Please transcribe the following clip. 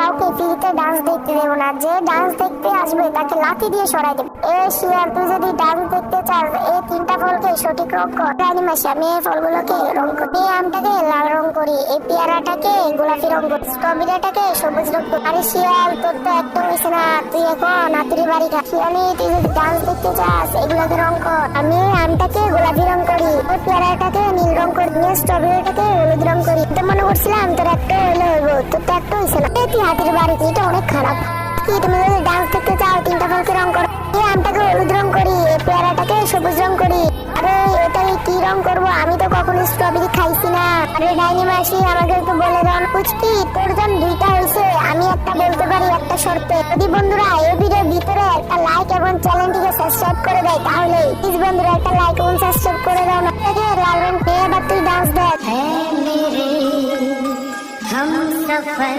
কাউকে ফ্রিতে ডান্স দেখতে দেবো না। যে ডান্স দেখতে আসবে তাকে লাথি দিয়ে সরাই দেবো। এ শিয়াল, তুই যদি ডান্স দেখতে চাস এই 3টা ফলকে সঠিক রং কর। রানী মাসি, আমি এই ফলগুলোকে রং করি। এই আমটাকে লাল রং করি, এই পেয়ারাটাকে গোলাপি রং করি, স্ট্রবেরিটাকে সবুজ রং করি। আরে শিয়াল, তোর তো একটা হয়েছে না, তুই এখন হাতুড়ি বাড়ি খা। শিয়ালি, তুই যদি ডান্স দেখতে চাস এগুলোকে রং কর। আমি আমটাকে গোলাপি রং করি, ওই পেয়ারাটাকে নীল রং করি, স্ট্রবেরিটাকে হলুদ রং করি। তো মনে করছিলাম তোর একটা হলে হইব, তোর তো একটা হয়েছে না। তুই হাতুড়ি বাড়ি, এটা অনেক খারাপ। কি তুমি যদি ডান্স দেখতে চাও 3টা ফলকে রং করো। এই আমটাকে হলুদ রং করি, এই পেয়ারাটাকে সবুজ রং করি। আরে এটা কি রং করব? আমি তো কখনো স্ট্রবেরি খাইছি না। আরে ডাইনি মাসি, আমাকে একটু বলে দাও। বুঝকি, তোর যখন 2টা হয়েছে, আমি একটা বলতে পারি একটা শর্তে। যদি বন্ধুরা এই ভিডিওর ভিতরে একটা লাইক এবং চ্যানেলটিকে সাবস্ক্রাইব করে দেয়, তাহলে প্লিজ বন্ধুরা একটা লাইক এবং সাবস্ক্রাইব করে দাও না। লাল রং পেয়ে আবার তুই ডান্স দেখ।